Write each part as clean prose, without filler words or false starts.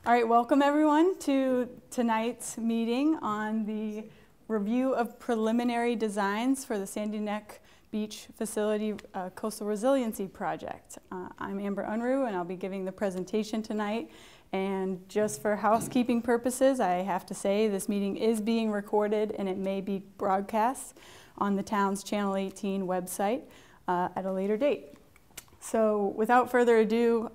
All right, welcome everyone to tonight's meeting on the review of preliminary designs for the Sandy Neck Beach Facility Coastal Resiliency Project. I'm Amber Unruh, and I'll be giving the presentation tonight. And just for housekeeping purposes, I have to say this meeting is being recorded and it may be broadcast on the town's Channel 18 website at a later date. So without further ado,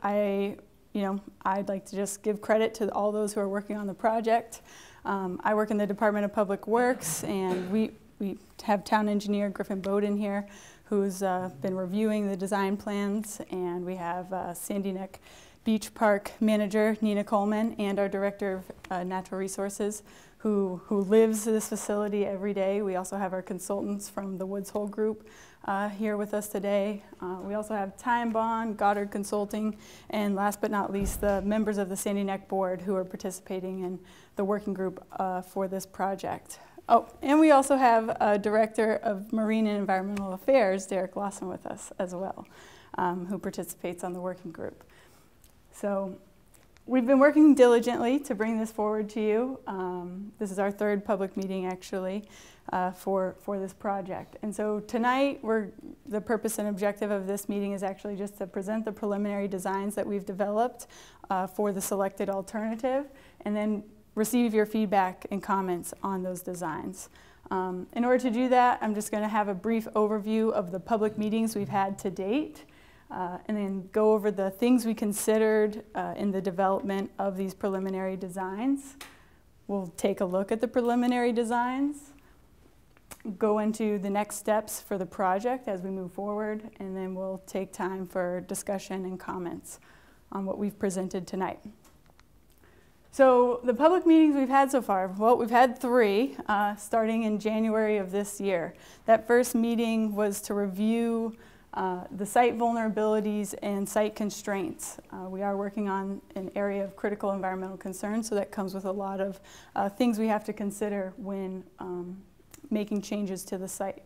I'd like to just give credit to all those who are working on the project. I work in the Department of Public Works, and we have town engineer Griffin Bowden here, who's been reviewing the design plans, and we have Sandy Neck Beach Park manager Nina Coleman and our director of natural resources, who lives this facility every day. We also have our consultants from the Woods Hole Group here with us today. We also have Time Bond, Goddard Consulting, and last but not least, the members of the Sandy Neck Board who are participating in the working group for this project. Oh, and we also have a Director of Marine and Environmental Affairs, Derek Lawson, with us as well, who participates on the working group. So we've been working diligently to bring this forward to you. This is our third public meeting, actually, for this project. And so tonight, the purpose and objective of this meeting is actually just to present the preliminary designs that we've developed for the selected alternative, and then receive your feedback and comments on those designs. In order to do that, I'm just going to have a brief overview of the public meetings we've had to date, and then go over the things we considered in the development of these preliminary designs. We'll take a look at the preliminary designs, go into the next steps for the project as we move forward, and then we'll take time for discussion and comments on what we've presented tonight. So the public meetings we've had so far, well, we've had three, starting in January of this year. That first meeting was to review the site vulnerabilities and site constraints. We are working on an area of critical environmental concern, so that comes with a lot of things we have to consider when making changes to the site.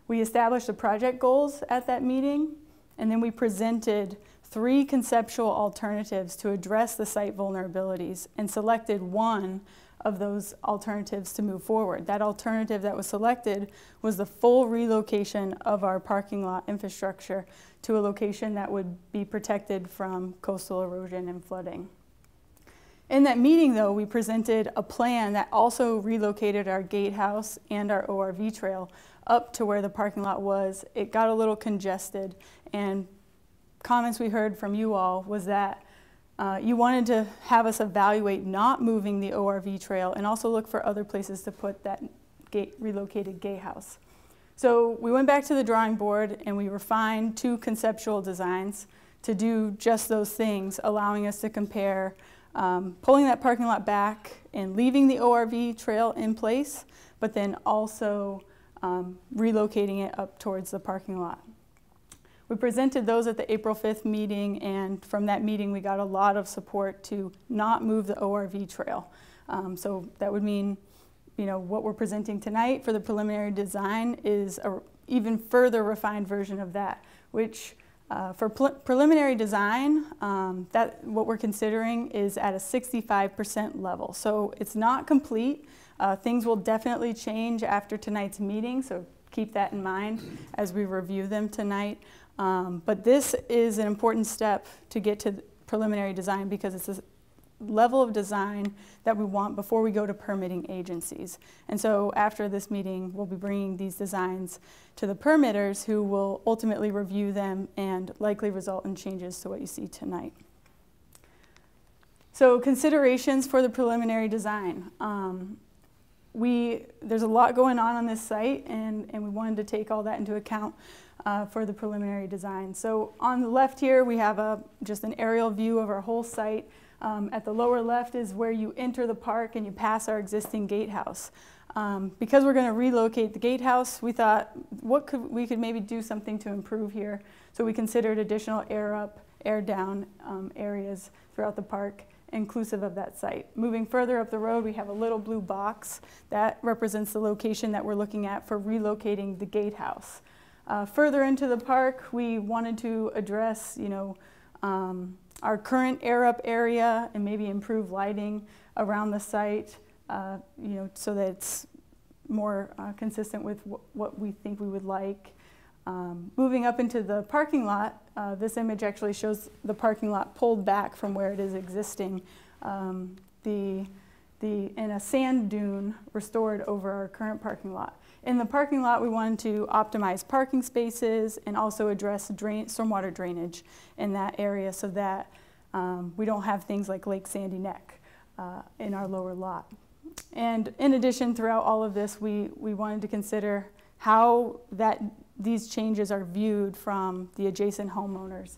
We established the project goals at that meeting, and then we presented three conceptual alternatives to address the site vulnerabilities and selected one of those alternatives to move forward. That alternative that was selected was the full relocation of our parking lot infrastructure to a location that would be protected from coastal erosion and flooding. In that meeting, though, we presented a plan that also relocated our gatehouse and our ORV trail up to where the parking lot was. It got a little congested, and comments we heard from you all was that you wanted to have us evaluate not moving the ORV trail and also look for other places to put that relocated gatehouse. So we went back to the drawing board and we refined two conceptual designs to do just those things, allowing us to compare pulling that parking lot back and leaving the ORV trail in place, but then also relocating it up towards the parking lot. We presented those at the April 5th meeting, and from that meeting we got a lot of support to not move the ORV trail. So that would mean, what we're presenting tonight for the preliminary design is an even further refined version of that, which for preliminary design, what we're considering is at a 65% level. So it's not complete. Things will definitely change after tonight's meeting, so keep that in mind as we review them tonight. But this is an important step to get to preliminary design because it's a level of design that we want before we go to permitting agencies. And so after this meeting, we'll be bringing these designs to the permitters who will ultimately review them and likely result in changes to what you see tonight. So considerations for the preliminary design. There's a lot going on this site, and we wanted to take all that into account for the preliminary design. So on the left here, we have just an aerial view of our whole site. At the lower left is where you enter the park and you pass our existing gatehouse. Because we're going to relocate the gatehouse, we thought we could maybe do something to improve here. So we considered additional air up, air down areas throughout the park, inclusive of that site. Moving further up the road, we have a little blue box that represents the location that we're looking at for relocating the gatehouse. Further into the park, we wanted to address, our current air up area and maybe improve lighting around the site, so that it's more consistent with what we think we would like. Moving up into the parking lot, this image actually shows the parking lot pulled back from where it is existing. In a sand dune restored over our current parking lot. In the parking lot, we wanted to optimize parking spaces and also address stormwater drainage in that area so that we don't have things like Lake Sandy Neck in our lower lot. And in addition, throughout all of this, we wanted to consider how these changes are viewed from the adjacent homeowners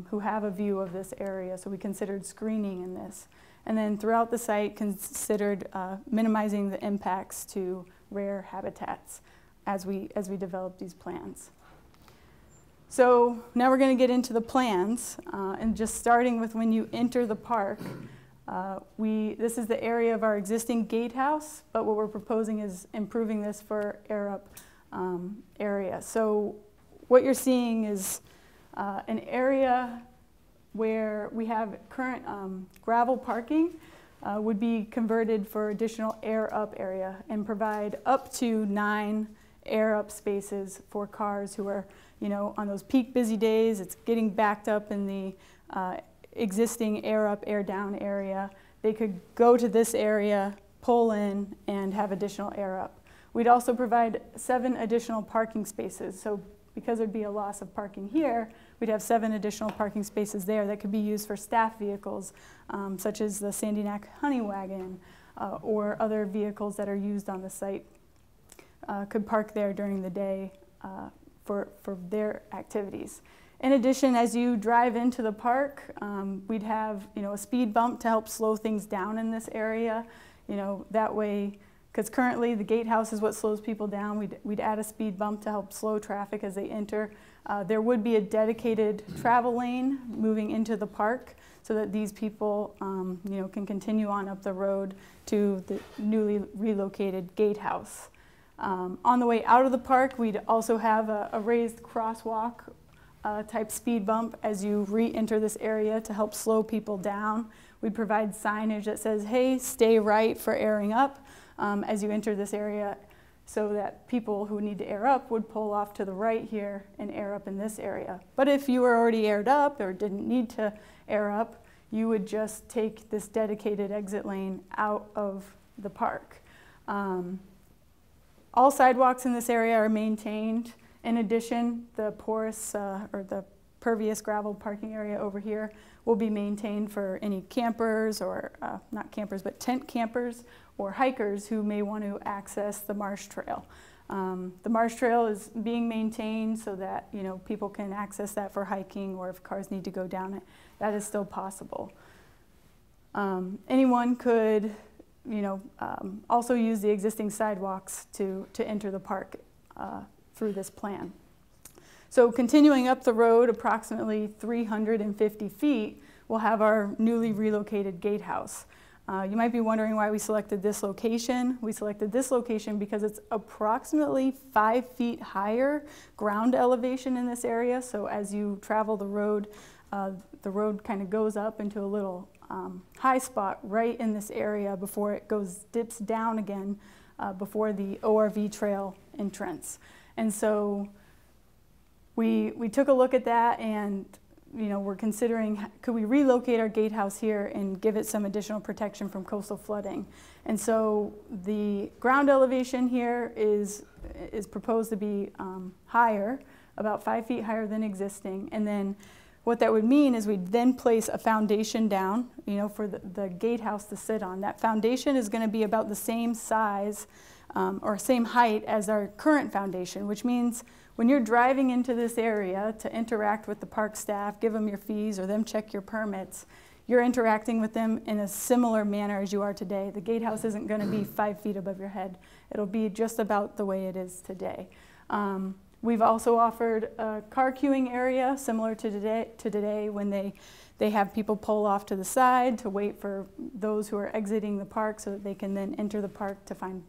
who have a view of this area. So we considered screening in this. And then throughout the site, considered minimizing the impacts to rare habitats as we develop these plans. So now we're going to get into the plans, and just starting with when you enter the park. This is the area of our existing gatehouse, but what we're proposing is improving this for air up area. So what you're seeing is an area where we have current gravel parking would be converted for additional air up area and provide up to 9 air up spaces for cars who are, on those peak busy days. It's getting backed up in the existing air up, air down area. They could go to this area, pull in, and have additional air up. We'd also provide 7 additional parking spaces. So because there'd be a loss of parking here, we'd have 7 additional parking spaces there that could be used for staff vehicles, such as the Sandy Neck Honey Wagon or other vehicles that are used on the site could park there during the day for their activities. In addition, as you drive into the park, we'd have a speed bump to help slow things down in this area. That way, because currently the gatehouse is what slows people down, we'd add a speed bump to help slow traffic as they enter. There would be a dedicated travel lane moving into the park so that these people can continue on up the road to the newly relocated gatehouse. On the way out of the park, we'd also have a raised crosswalk type speed bump as you re-enter this area to help slow people down. We'd provide signage that says, hey, stay right for airing up as you enter this area, so that people who need to air up would pull off to the right here and air up in this area. But if you were already aired up or didn't need to air up, you would just take this dedicated exit lane out of the park. All sidewalks in this area are maintained. In addition, the porous or the pervious gravel parking area over here will be maintained for any campers or not campers, but tent campers or hikers who may want to access the marsh trail. The marsh trail is being maintained so that people can access that for hiking, or if cars need to go down it, that is still possible. Anyone could also use the existing sidewalks to enter the park through this plan. So continuing up the road approximately 350 feet, we'll have our newly relocated gatehouse. You might be wondering why we selected this location. We selected this location because it's approximately 5 feet higher ground elevation in this area. So as you travel the road kind of goes up into a little high spot right in this area before it dips down again before the ORV trail entrance. And so we took a look at that, and we're considering, could we relocate our gatehouse here and give it some additional protection from coastal flooding? And so the ground elevation here is proposed to be higher, about 5 feet higher than existing. And then what that would mean is we'd then place a foundation down, for the gatehouse to sit on. That foundation is going to be about the same size or same height as our current foundation, which means when you're driving into this area to interact with the park staff, give them your fees or them check your permits, you're interacting with them in a similar manner as you are today. The gatehouse isn't going to be 5 feet above your head. It'll be just about the way it is today. We've also offered a car queuing area similar to today when they have people pull off to the side to wait for those who are exiting the park so that they can then enter the park to find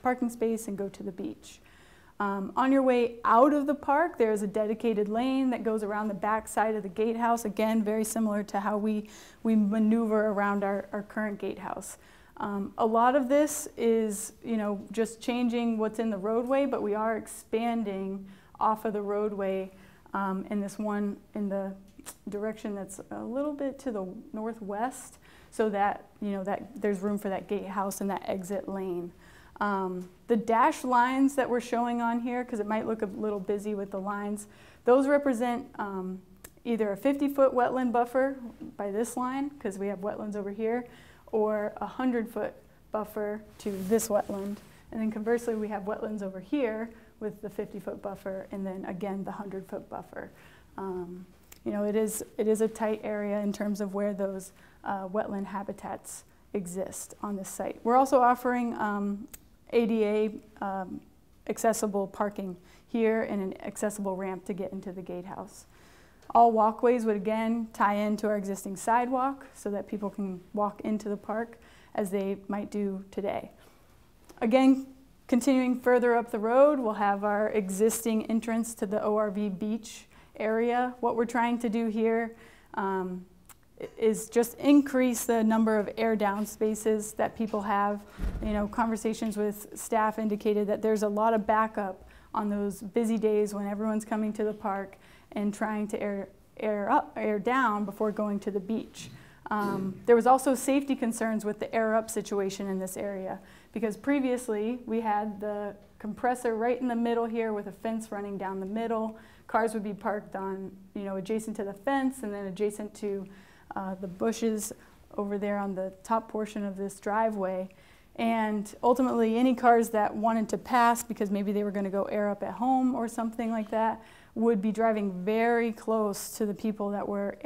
parking space and go to the beach. On your way out of the park, there's a dedicated lane that goes around the back side of the gatehouse. Again, very similar to how we maneuver around our current gatehouse. A lot of this is, just changing what's in the roadway, but we are expanding off of the roadway in the direction that's a little bit to the northwest, so that, that there's room for that gatehouse and that exit lane. The dashed lines that we're showing on here, because it might look a little busy with the lines, those represent either a 50-foot wetland buffer by this line, because we have wetlands over here, or a 100-foot buffer to this wetland. And then conversely, we have wetlands over here with the 50-foot buffer, and then again, the 100-foot buffer. It is a tight area in terms of where those wetland habitats exist on this site. We're also offering ADA accessible parking here and an accessible ramp to get into the gatehouse. All walkways would again tie into our existing sidewalk so that people can walk into the park as they might do today. Again, continuing further up the road, we'll have our existing entrance to the ORV beach area. What we're trying to do here is just increase the number of air down spaces that people have. Conversations with staff indicated that there's a lot of backup on those busy days when everyone's coming to the park and trying to air down before going to the beach. There was also safety concerns with the air up situation in this area, because previously we had the compressor right in the middle here with a fence running down the middle. Cars would be parked on, adjacent to the fence and then adjacent to the bushes over there on the top portion of this driveway. And ultimately, any cars that wanted to pass because maybe they were going to go air up at home or something like that would be driving very close to the people that were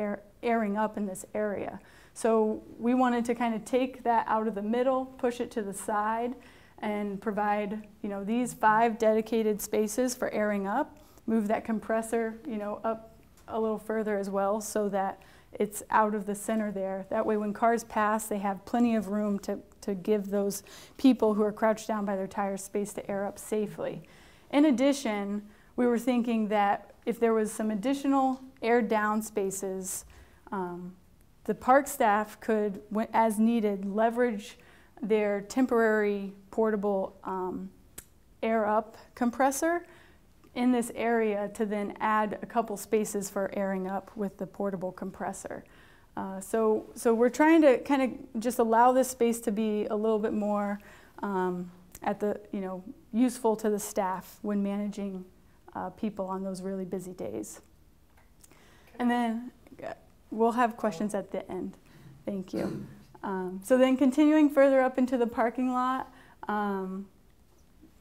airing up in this area. So we wanted to kind of take that out of the middle, push it to the side, and provide, these 5 dedicated spaces for airing up, move that compressor, up a little further as well so that it's out of the center there. That way when cars pass, they have plenty of room to give those people who are crouched down by their tires space to air up safely. In addition, we were thinking that if there was some additional air down spaces, the park staff could, as needed, leverage their temporary portable air up compressor in this area to then add a couple spaces for airing up with the portable compressor. So we're trying to kind of just allow this space to be a little bit more useful to the staff when managing people on those really busy days. And then we'll have questions at the end. Thank you. So then continuing further up into the parking lot,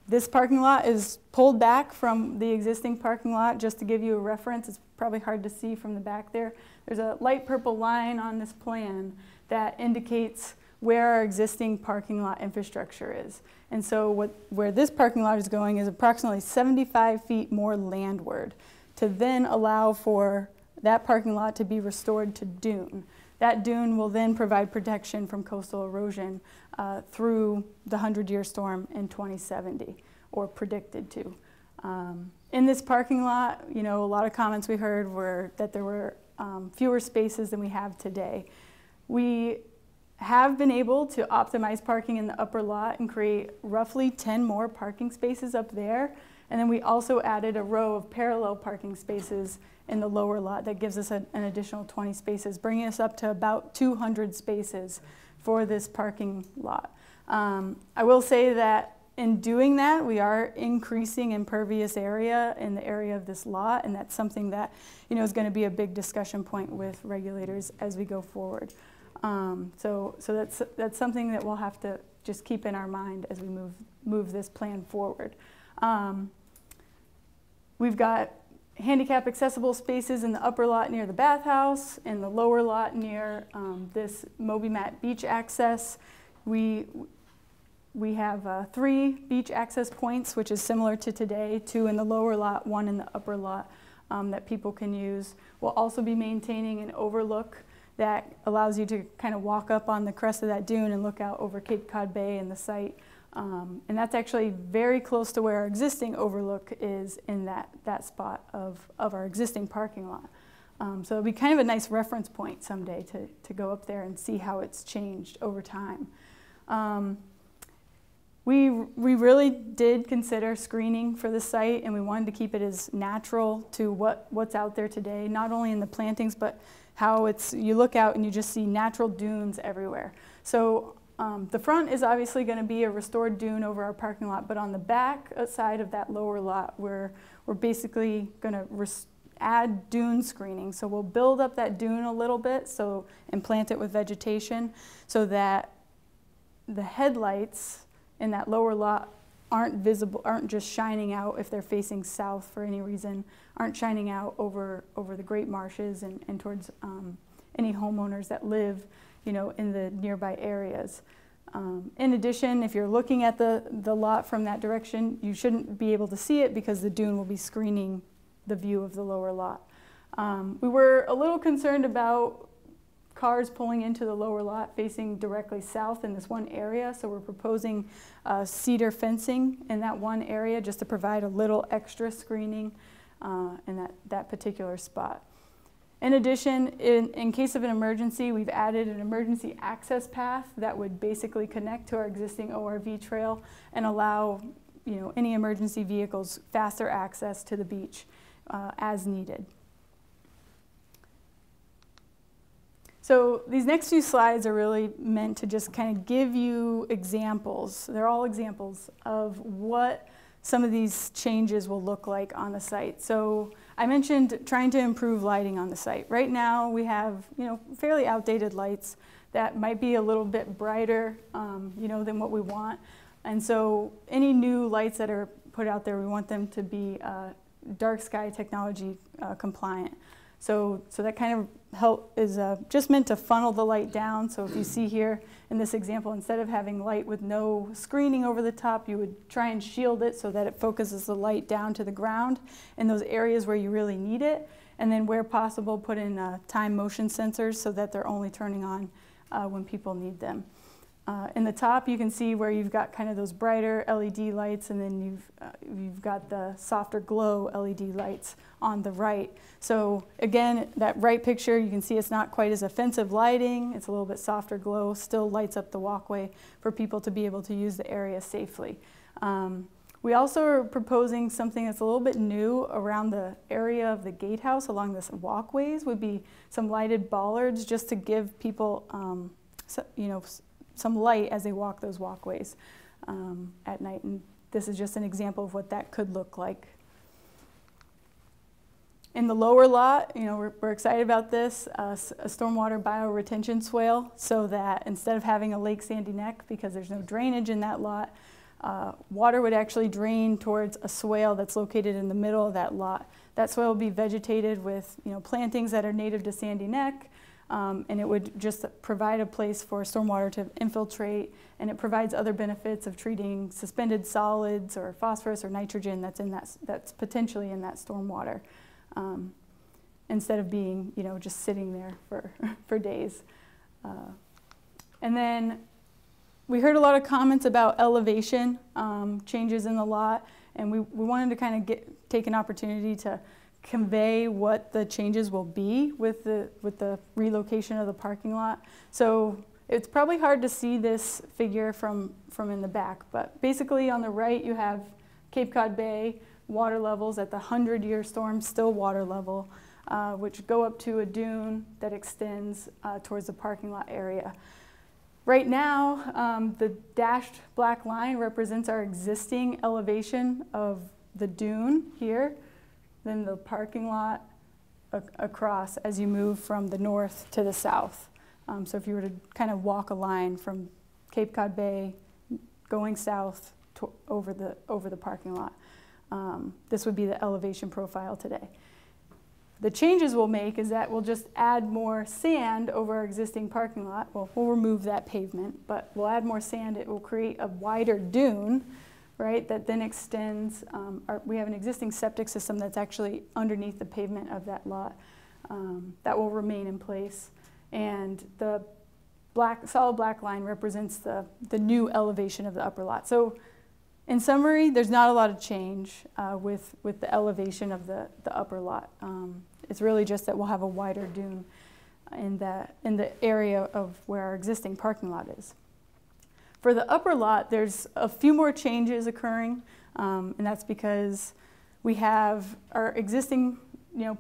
this parking lot is pulled back from the existing parking lot. Just to give you a reference, it's probably hard to see from the back there. There's a light purple line on this plan that indicates where our existing parking lot infrastructure is. And so where this parking lot is going is approximately 75 feet more landward to then allow for that parking lot to be restored to dune. That dune will then provide protection from coastal erosion through the 100-year storm in 2070, or predicted to. In this parking lot, a lot of comments we heard were that there were fewer spaces than we have today. We have been able to optimize parking in the upper lot and create roughly 10 more parking spaces up there. And then we also added a row of parallel parking spaces in the lower lot that gives us an additional 20 spaces, bringing us up to about 200 spaces for this parking lot. I will say that in doing that, we are increasing impervious area in the area of this lot, and that's something that is going to be a big discussion point with regulators as we go forward. So that's something that we'll have to just keep in our mind as we move this plan forward. We've got handicap accessible spaces in the upper lot near the bathhouse, and the lower lot near this Moby Mat beach access. We have 3 beach access points, which is similar to today, 2 in the lower lot, 1 in the upper lot that people can use. We'll also be maintaining an overlook that allows you to kind of walk up on the crest of that dune and look out over Cape Cod Bay and the site And that's actually very close to where our existing overlook is in that spot of our existing parking lot. So it'll be kind of a nice reference point someday to go up there and see how it's changed over time. We really did consider screening for the site, and we wanted to keep it as natural to what's out there today, not only in the plantings, but how you look out and you just see natural dunes everywhere. So the front is obviously going to be a restored dune over our parking lot, but on the back side of that lower lot, we're basically going to add dune screening. So we'll build up that dune a little bit and plant it with vegetation so that the headlights in that lower lot aren't visible, aren't just shining out if they're facing south for any reason, aren't shining out over the great marshes and towards any homeowners that live, in the nearby areas. In addition, if you're looking at the lot from that direction, you shouldn't be able to see it because the dune will be screening the view of the lower lot. We were a little concerned about cars pulling into the lower lot facing directly south in this one area, so we're proposing cedar fencing in that one area just to provide a little extra screening in that particular spot. In addition, in case of an emergency, we've added an emergency access path that would basically connect to our existing ORV trail and allow any emergency vehicles faster access to the beach as needed. So these next few slides are really meant to just kind of give you examples. They're all examples of what some of these changes will look like on the site. So I mentioned trying to improve lighting on the site. Right now we have fairly outdated lights that might be a little bit brighter than what we want. And so any new lights that are put out there, we want them to be dark sky technology compliant. So that kind of is just meant to funnel the light down. So if you see here in this example, instead of having light with no screening over the top, you would try and shield it so that it focuses the light down to the ground in those areas where you really need it. And then where possible, put in time motion sensors so that they're only turning on when people need them. In the top, you can see where you've got kind of those brighter LED lights, and then you've got the softer glow LED lights on the right. So again, that right picture, you can see it's not quite as offensive lighting. It's a little bit softer glow, still lights up the walkway for people to be able to use the area safely. We also are proposing something that's a little bit new around the area of the gatehouse along this walkways, would be some lighted bollards just to give people some light as they walk those walkways at night. And this is just an example of what that could look like. In the lower lot, we're excited about this, a stormwater bioretention swale, so that instead of having a Lake Sandy Neck, because there's no drainage in that lot, water would actually drain towards a swale that's located in the middle of that lot. That swale will be vegetated with plantings that are native to Sandy Neck, and it would just provide a place for stormwater to infiltrate, and it provides other benefits of treating suspended solids or phosphorus or nitrogen that's potentially in that stormwater, instead of being just sitting there for days. And then we heard a lot of comments about elevation changes in the lot, and we wanted to kind of take an opportunity to convey what the changes will be with the relocation of the parking lot. So it's probably hard to see this figure from in the back, but basically on the right you have Cape Cod Bay water levels at the 100-year storm still water level, which go up to a dune that extends towards the parking lot area. Right now, the dashed black line represents our existing elevation of the dune here, then the parking lot across as you move from the north to the south. So if you were to kind of walk a line from Cape Cod Bay going south over the parking lot, this would be the elevation profile today. The changes we'll make is that we'll just add more sand over our existing parking lot. Well, we'll remove that pavement, but we'll add more sand. It will create a wider dune, right, that then extends. We have an existing septic system that's actually underneath the pavement of that lot that will remain in place. And the solid black line represents the new elevation of the upper lot. So in summary, there's not a lot of change with the elevation of the upper lot. It's really just that we'll have a wider dune in the area of where our existing parking lot is. For the upper lot, there's a few more changes occurring, and that's because we have our existing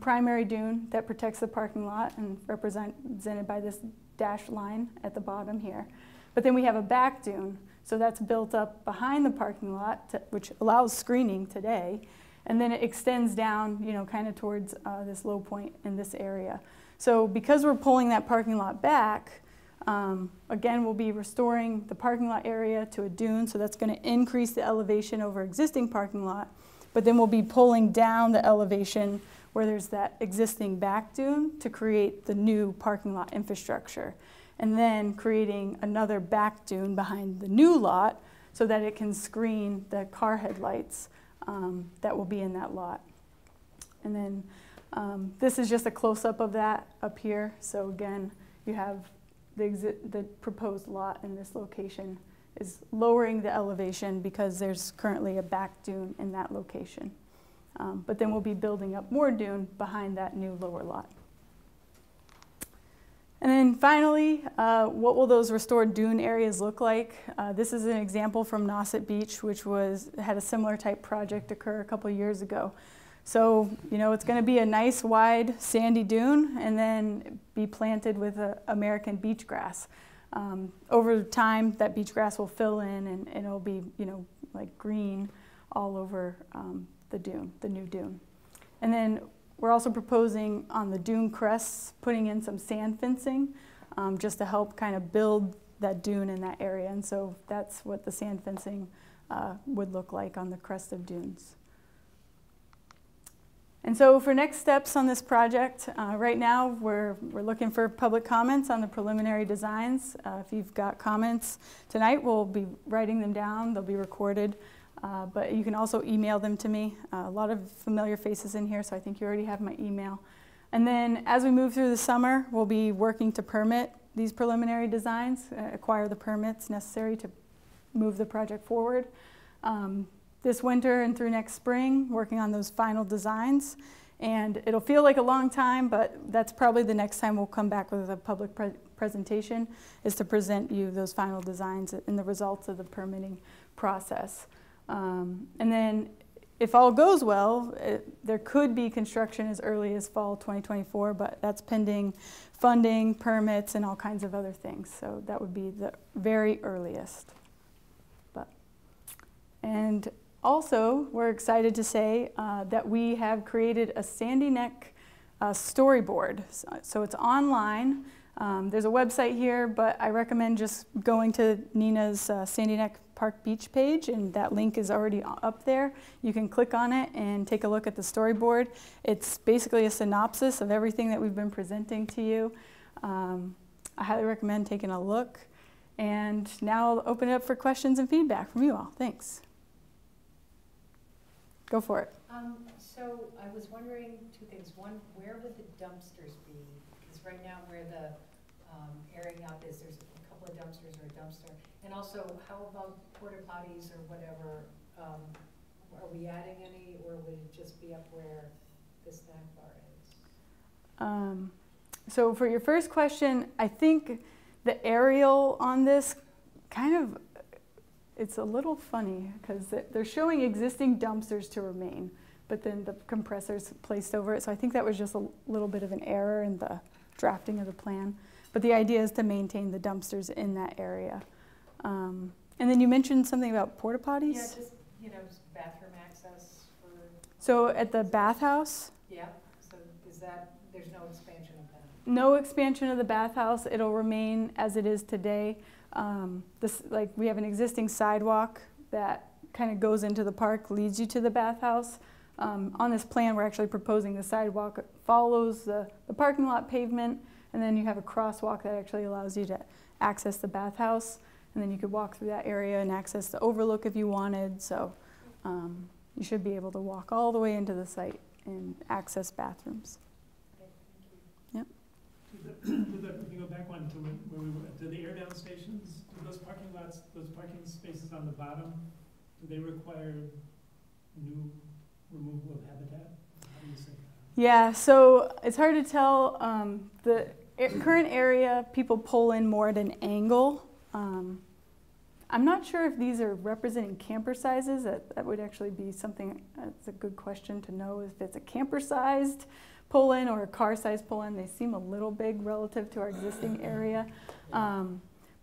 primary dune that protects the parking lot and represented by this dashed line at the bottom here. But then we have a back dune, so that's built up behind the parking lot, which allows screening today, and then it extends down, kind of towards this low point in this area. So because we're pulling that parking lot back, again, we'll be restoring the parking lot area to a dune, so that's going to increase the elevation over existing parking lot, but then we'll be pulling down the elevation where there's that existing back dune to create the new parking lot infrastructure, and then creating another back dune behind the new lot so that it can screen the car headlights that will be in that lot. And then this is just a close-up of that up here. So again, you have the proposed lot in this location is lowering the elevation because there's currently a back dune in that location. But then we'll be building up more dune behind that new lower lot. And then finally, what will those restored dune areas look like? This is an example from Nauset Beach, which had a similar type project occur a couple years ago. So, it's going to be a nice wide sandy dune and then be planted with American beach grass. Over time, that beach grass will fill in and it'll be, like green all over the dune, the new dune. And then we're also proposing on the dune crests, putting in some sand fencing just to help kind of build that dune in that area. And so that's what the sand fencing would look like on the crest of dunes. And so for next steps on this project, right now we're looking for public comments on the preliminary designs. If you've got comments tonight, we'll be writing them down. They'll be recorded. But you can also email them to me. A lot of familiar faces in here, so I think you already have my email. And then as we move through the summer, we'll be working to permit these preliminary designs, acquire the permits necessary to move the project forward. This winter and through next spring, working on those final designs. And it'll feel like a long time, but that's probably the next time we'll come back with a public presentation, is to present you those final designs and the results of the permitting process. And then if all goes well, there could be construction as early as fall 2024, but that's pending funding, permits, and all kinds of other things. So that would be the very earliest. And also, we're excited to say that we have created a Sandy Neck storyboard. So it's online. There's a website here, but I recommend just going to Nina's Sandy Neck Park Beach page, and that link is already up there. You can click on it and take a look at the storyboard. It's basically a synopsis of everything that we've been presenting to you. I highly recommend taking a look. And now I'll open it up for questions and feedback from you all. Thanks. Go for it. So I was wondering two things. One, where would the dumpsters be? Because right now where the airing out is, there's a couple of dumpsters or a dumpster. And also, how about porta potties or whatever? Are we adding any, or would it just be up where the snack bar is? So for your first question, I think the aerial on this kind of, it's a little funny because they're showing existing dumpsters to remain, but then the compressor's placed over it. So I think that was just a little bit of an error in the drafting of the plan. But the idea is to maintain the dumpsters in that area. And then you mentioned something about porta potties? Yeah, just, bathroom access for... So at the bathhouse? Yeah, so is that, there's no expansion of that? No expansion of the bathhouse. It'll remain as it is today. We have an existing sidewalk that kind of goes into the park, leads you to the bathhouse. On this plan, we're actually proposing the sidewalk follows the parking lot pavement, and then you have a crosswalk that actually allows you to access the bathhouse, and then you could walk through that area and access the overlook if you wanted. So you should be able to walk all the way into the site and access bathrooms. Okay, thank you. Yep. If you go back one to where do the air down stations, do those parking lots, those parking spaces on the bottom, do they require new removal of habitat? How do you say that? Yeah, so it's hard to tell. The current area, people pull in more at an angle. I'm not sure if these are representing camper sizes. That would actually be something, that's a good question to know if it's a camper-sized pull-in or a car-sized pull-in. They seem a little big relative to our existing area.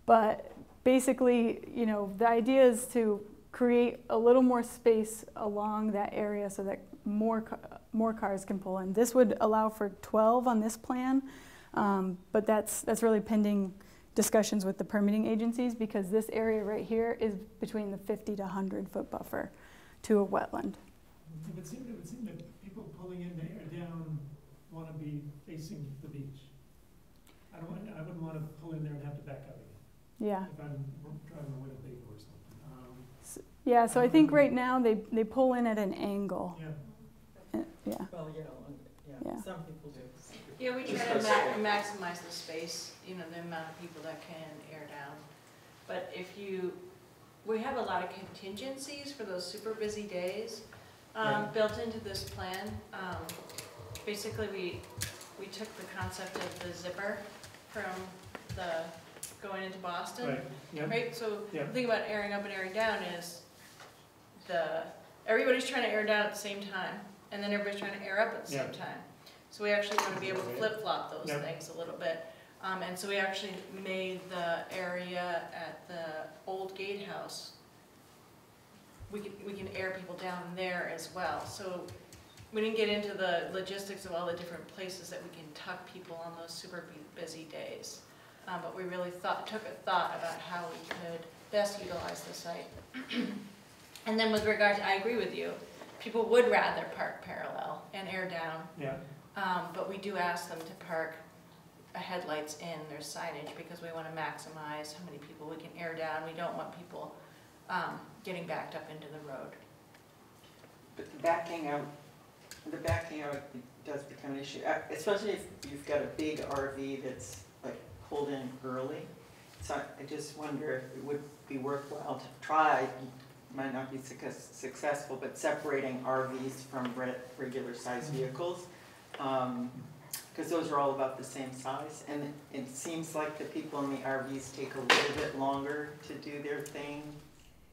But basically, you know, the idea is to create a little more space along that area so that more cars can pull in. This would allow for 12 on this plan, but that's really pending discussions with the permitting agencies, because this area right here is between the 50 to 100 foot buffer to a wetland. It would seem that people pulling in the air down want to be facing the beach. I wouldn't want to pull in there and have to back out again. Yeah. If I'm driving a Winnebago or something. Yeah, so I think right now they pull in at an angle. Yeah. Yeah. Well, you know, Yeah. some people do. Yeah, we try to maximize the space, you know, the amount of people that can air down. But we have a lot of contingencies for those super busy days built into this plan. Basically, we took the concept of the zipper from the going into Boston. Right. Yeah. Right? So Yeah. the thing about airing up and airing down is everybody's trying to air down at the same time, and then everybody's trying to air up at the same time. So we actually want to be able to flip-flop those things a little bit. And so we actually made the area at the old gatehouse, we can air people down there as well. So we didn't get into the logistics of all the different places that we can tuck people on those super busy days. But we really took a thought about how we could best utilize the site. And then with regard to, I agree with you, people would rather park parallel and air down. Yeah. But we do ask them to park headlights in their signage, because we want to maximize how many people we can air down. We don't want people getting backed up into the road. But the backing out does become an issue, especially if you've got a big RV that's like pulled in early. So I just wonder if it would be worthwhile to try, might not be successful, but separating RVs from regular sized vehicles. Because those are all about the same size, and it seems like the people in the RVs take a little bit longer to do their thing.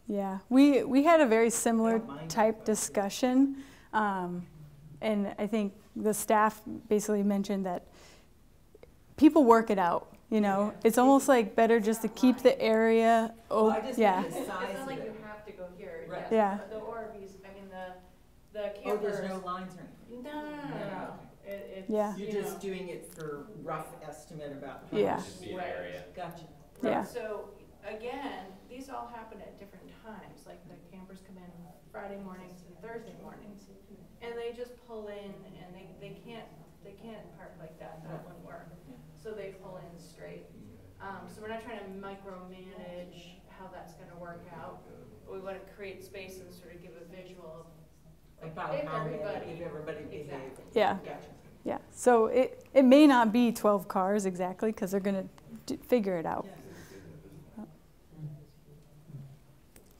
Yeah, we had a very similar type discussion, and I think the staff basically mentioned that people work it out. You know, it's almost like better just to keep the area. Yeah. It's not like you have to go here. Right. Yeah. The ORVs, I mean the campers. Oh, there's no lines or anything? No. It's, Yeah. You're just doing it for rough estimate about how Yeah. much. Area. Gotcha. Yeah. So again, these all happen at different times. Like the campers come in Friday mornings and Thursday mornings, and they just pull in, and they can't park like that. That wouldn't work. So they pull in straight. So we're not trying to micromanage how that's going to work out. But we want to create space and sort of give a visual of About if how everybody. everybody behaves. Exactly. Yeah. Gotcha. Yeah. So it may not be 12 cars exactly, because they're going to figure it out. Yeah.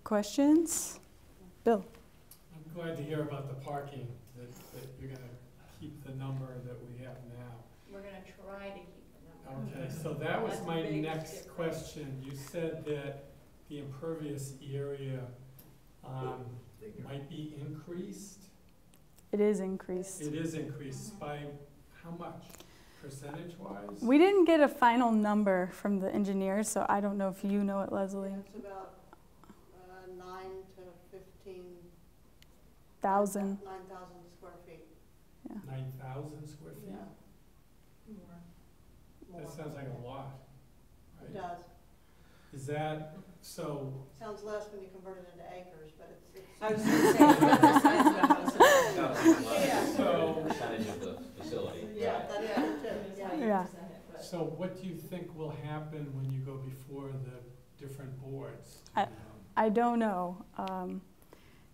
Questions? Bill? I'm glad to hear about the parking, that you're going to keep the number that we have now. We're going to try to keep the number. Okay, so that was That's my big next difference. question. You said that the impervious area might be increased? It is increased. It is increased by how much, percentage-wise? We didn't get a final number from the engineers, so I don't know if you know it, Leslie. It's about 9 to 15. 1,000. 9,000 square feet. 9,000 square feet? Yeah. More. That sounds like a lot, It right? does. Is that, so, Sounds less when you convert it into acres, but it's. I was going to say, the size of the house. Yeah. so, Percentage of the facility. Yeah, that's Yeah. true too, yeah. Yeah. so what do you think will happen when you go before the different boards? I don't know.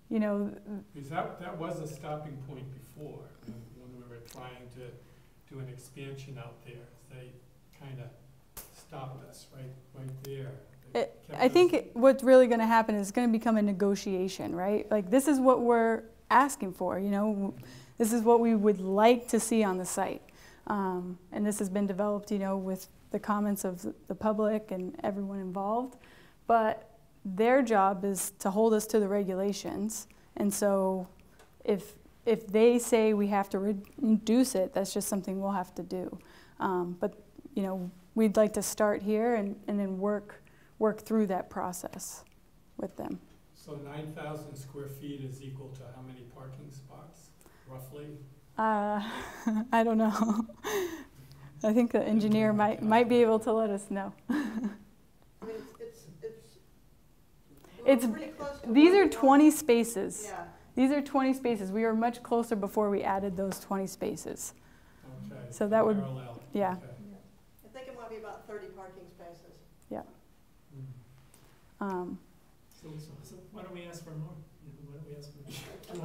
You know, Because that was a stopping point before, when we were trying to do an expansion out there. They kind of stopped us right there. I think what's really going to happen is it's going to become a negotiation, right? Like, this is what we're asking for, you know, this is what we would like to see on the site. And this has been developed, you know, with the comments of the public and everyone involved. But their job is to hold us to the regulations. And so if they say we have to reduce it, that's just something we'll have to do. But, you know, we'd like to start here and then work through that process with them. So 9,000 square feet is equal to how many parking spots, roughly? I don't know. I think the engineer might be able to let us know. I mean, It's we're pretty close to these where are we 20 want- spaces. Yeah, These are 20 spaces. We were much closer before we added those 20 spaces. Okay. So that would- Parallel. yeah. Okay. I think it might be about 30 parking spaces. Mm. So why don't we ask for more? Why don't we ask for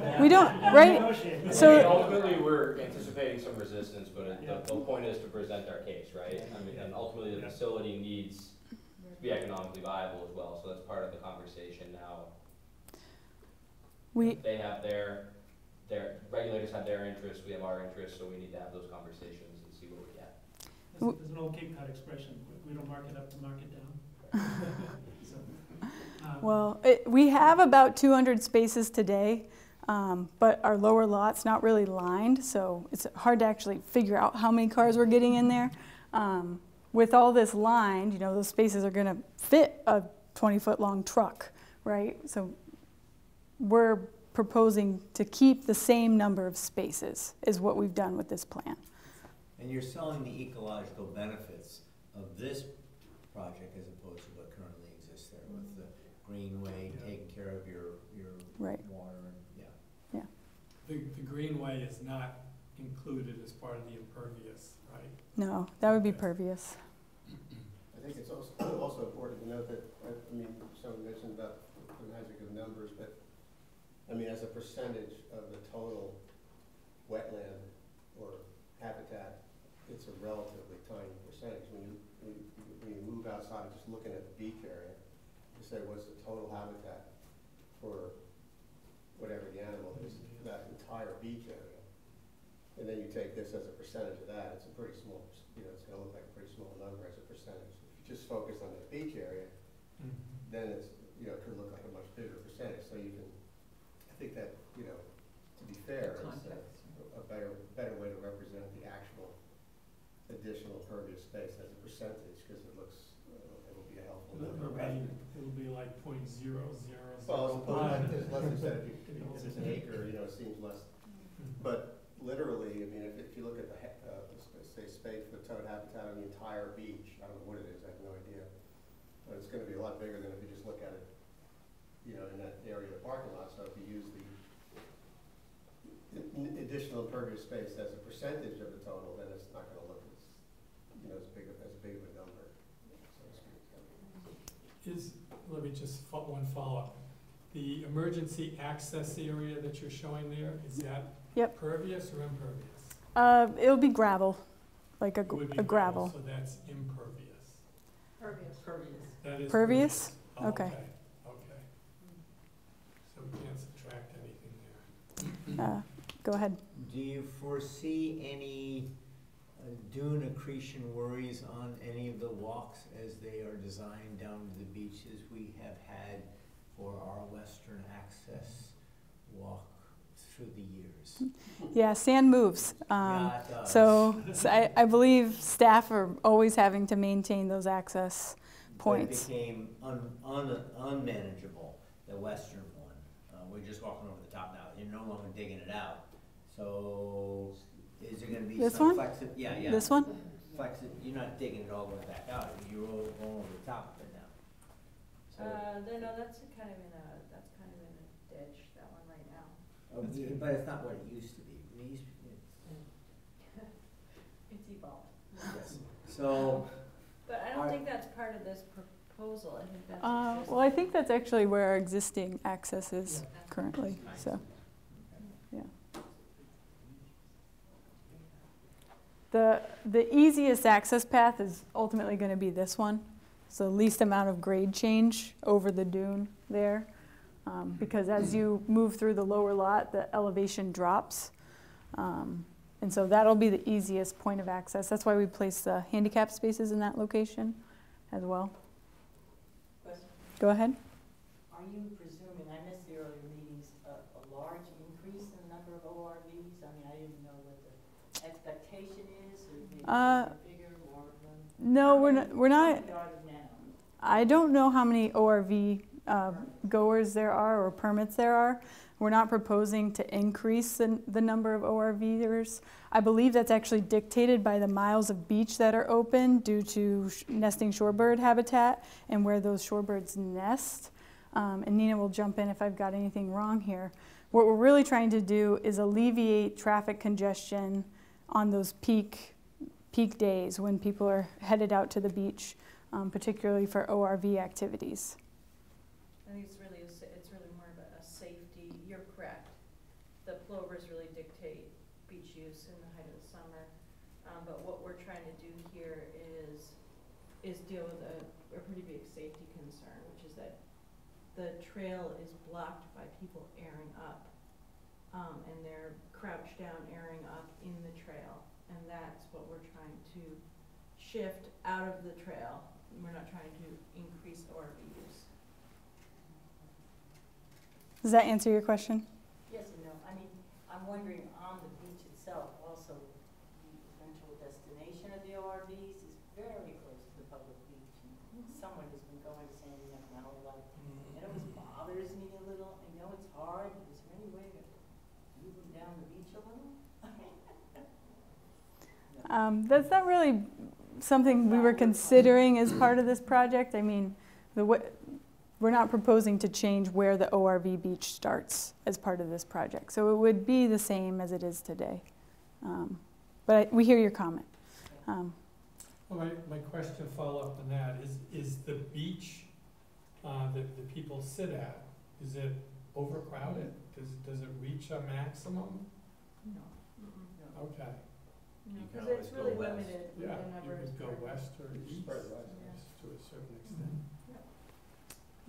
more? We don't, right? So Ultimately, we're anticipating some resistance, but the point is to present our case, right? I mean, and ultimately, the facility needs to be economically viable as well, so that's part of the conversation now. They have their regulators have their interests, we have our interests, so we need to have those conversations and see what we get. There's an old Cape Cod expression, we don't mark it up, we mark it down. So, well, we have about 200 spaces today, but our lower lot's not really lined, so it's hard to actually figure out how many cars we're getting in there. With all this lined, you know, those spaces are going to fit a 20-foot long truck, right? So we're proposing to keep the same number of spaces is what we've done with this plan. And you're selling the ecological benefits of this project as opposed to what currently exists there with the greenway, taking care of your Right. water, and the greenway is not included as part of the impervious, right? No, that would be pervious. I think it's also important to note that, I mean, someone mentioned about the magic of numbers, but I mean, as a percentage of the total wetland or habitat, it's a relatively tiny percentage. When you move outside, just looking at the beach area, you say, what's the total habitat for whatever the animal is, that entire beach area. And then you take this as a percentage of that, it's a pretty small, you know, it's gonna look like a pretty small number as a percentage. If you just focus on the beach area, then it's, you know, it could look like a much bigger percentage. So you can, I think that, you know, to be fair, it's a better way to represent the actual additional pervious space as a percentage, because it looks, it'll be a helpful number. It'll be like .0005. Well, it's less than said, if it's an acre, you know, it seems less. But literally, I mean, if you look at the, say, spade for the toad habitat on the entire beach, I don't know what it is, I have no idea. But it's gonna be a lot bigger than if you just look at it, you know, in that area of the parking lot. So if you use the additional impervious space as a percentage of the total, then it's not gonna look as, you know, as big of a number, so to speak. Let me just, one follow-up. The emergency access area that you're showing there, is that pervious or impervious? It'll be gravel, like It would be a gravel. So that's impervious. Pervious. That is Pervious? Oh, Okay. Okay. So we can't subtract anything there. Go ahead. Do you foresee any dune accretion worries on any of the walks as they are designed down to the beaches we have had for our western access walk through the years? Yeah, sand moves. Yeah, it does. So I believe staff are always having to maintain those access points. But it became unmanageable, the western one. We're just walking over the top now. You're no longer digging it out. So is there going to be This some one? flexibility? Yeah. This one? You're not digging it all the way back out. You're all going over the top of it now. So, No, that's kind of in a ditch, that one right now. but it's not what it used to be. It's evolved. Yes. So, But I don't think that's part of this proposal, I think that's. Well, I think that's actually where our existing access is currently, so, yeah. The easiest access path is ultimately going to be this one. So least amount of grade change over the dune there. Because as you move through the lower lot, the elevation drops. And so that'll be the easiest point of access. That's why we place the handicap spaces in that location as well. Question. Go ahead. Are you presuming, I missed the earlier meetings, a large increase in the number of ORVs? I mean, I didn't know what the expectation is, or maybe bigger, more of them? No, we're not. How many are there now? I don't know how many ORV goers there are or permits there are. We're not proposing to increase the number of ORVers. I believe that's actually dictated by the miles of beach that are open due to nesting shorebird habitat and where those shorebirds nest. And Nina will jump in if I've got anything wrong here. What we're really trying to do is alleviate traffic congestion on those peak days when people are headed out to the beach, particularly for ORV activities. I think it's really more of a safety. You're correct. The plovers really dictate beach use in the height of the summer. But what we're trying to do here is deal with a pretty big safety concern, which is that the trail is blocked by people airing up. And they're crouched down, airing up in the trail. And that's what we're trying to shift out of the trail. We're not trying to increase ORV use. Does that answer your question? Yes and no. I mean, I'm wondering on the beach itself, also the eventual destination of the ORVs is very close to the public beach. And someone has been going to Sandy Neck my whole life, and it always bothers me a little. I know it's hard, but is there any way to move them down the beach a little? That's not really something we were considering as part of this project. I mean, we're not proposing to change where the ORV beach starts as part of this project. So it would be the same as it is today. But we hear your comment. Well, my question follow-up on that is the beach that the people sit at, is it overcrowded? Does it reach a maximum? No. Okay. No, You can because it's always go really west. limited. with Yeah, the you number of could go square west or footage. east Spread west. to a certain extent.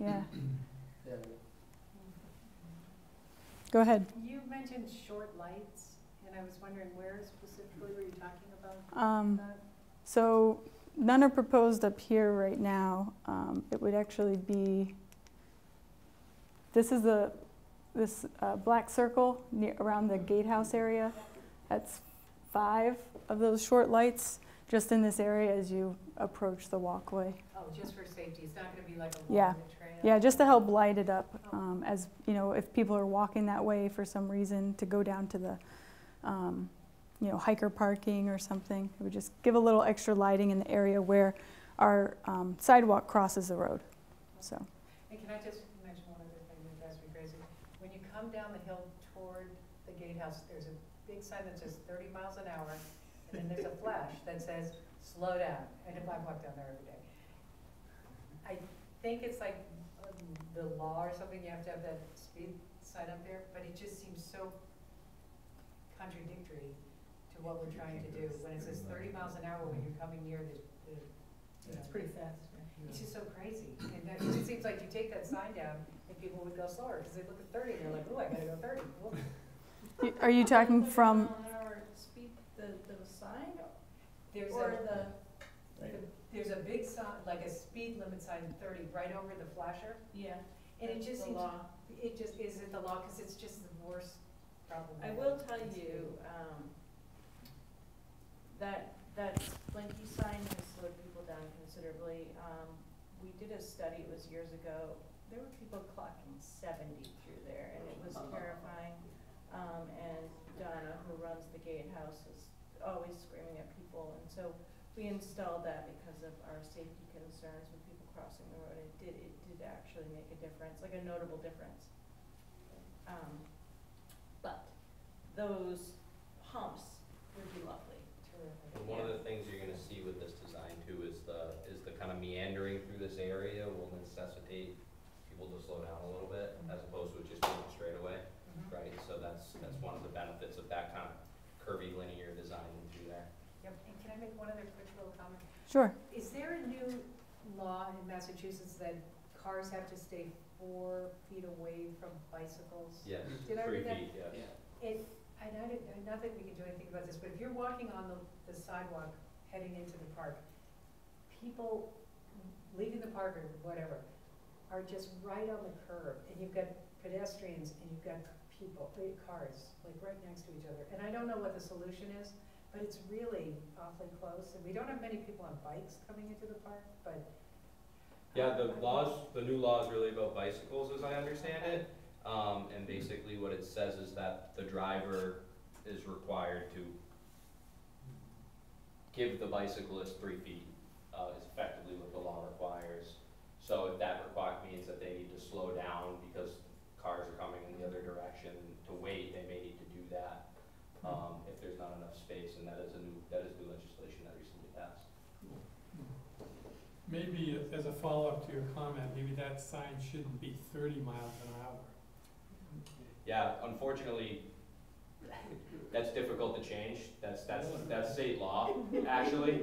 Yeah. Yeah. Go ahead. You mentioned short lights, and I was wondering where specifically were you talking about that? So none are proposed up here right now. It would actually be, this is this black circle around the gatehouse area. That's 5 of those short lights just in this area as you approach the walkway. Oh, just for safety, it's not gonna be like Yeah. along the trail? Yeah, just to help light it up, as you know, if people are walking that way for some reason to go down to the, hiker parking or something, it would just give a little extra lighting in the area where our sidewalk crosses the road. So. And can I just mention one other thing that drives me crazy? When you come down the hill toward the gatehouse, there's a big sign that says 30 miles an hour, and then there's a flash that says, slow down. And if I walk down there every day. I think it's like the law or something, you have to have that speed sign up there, but it just seems so contradictory to what we're trying to do. When it says 30 miles an hour when you're coming near the It's pretty fast, right? it's just so crazy. And it just seems like you take that sign down and people would go slower because they look at 30 and they're like, oh, I gotta go 30. Whoop. Are you talking from? Speed, the sign, There's or there's a big sign, like a speed limit sign, 30, right over the flasher. yeah. And it That's just the seems, law. it just isn't the law because it's just the worst problem. I will tell you, that blinky sign has slowed people down considerably. We did a study, it was years ago, there were people clocking 70 through there, and it was terrifying. And Donna, who runs the gatehouse, is always screaming at people, and so we installed that because of our safety concerns with people crossing the road. It did actually make a difference, like a notable difference. But those humps would be lovely. And one of the things you're gonna see with this design too is the kind of meandering through this area will necessitate people to slow down a little bit as opposed to it just being a straightaway, right? So that's one of the benefits of that kind of curvy linear design through there. Yep. I make one other quick little comment? Sure. Is there a new law in Massachusetts that cars have to stay 4 feet away from bicycles? Yes, Did I 3 read that? feet, yes. Not that we can do anything about this, but if you're walking on the sidewalk heading into the park, people leaving the park or whatever are just right on the curb, and you've got pedestrians and you've got people, cars, like right next to each other. And I don't know what the solution is, but it's really awfully close, and we don't have many people on bikes coming into the park, but. Yeah, the new law is really about bicycles, as I understand it. And basically what it says is that the driver is required to give the bicyclist 3 feet, is effectively what the law requires. So if that means that they need to slow down because cars are coming in the other direction to wait, they may need to do that, if there's not enough space, and that is new legislation that recently passed. Maybe as a follow-up to your comment, maybe that sign shouldn't be 30 miles an hour. Yeah, unfortunately, that's difficult to change. That's state law, actually,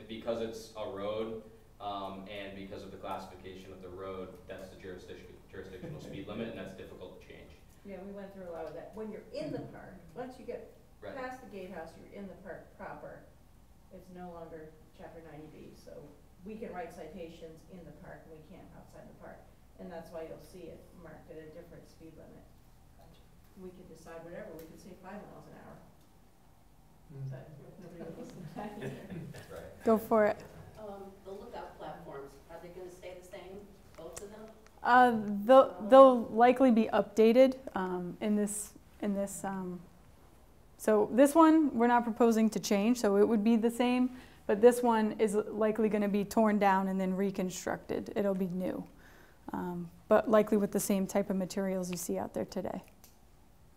because it's a road, and because of the classification of the road, that's the jurisdictional speed limit, and that's difficult to change. Yeah, we went through a lot of that. When you're in the park, once you get Right. past the gatehouse, you're in the park proper. It's no longer chapter 90B, so we can write citations in the park and we can't outside the park. And that's why you'll see it marked at a different speed limit. We could decide whatever, we could say 5 miles an hour, but nobody would listen to that either. Right. Go for it. The lookout platforms, are they gonna stay the same, both of them? They'll likely be updated in this. So this one we're not proposing to change, so it would be the same. But this one is likely going to be torn down and then reconstructed. It'll be new, but likely with the same type of materials you see out there today.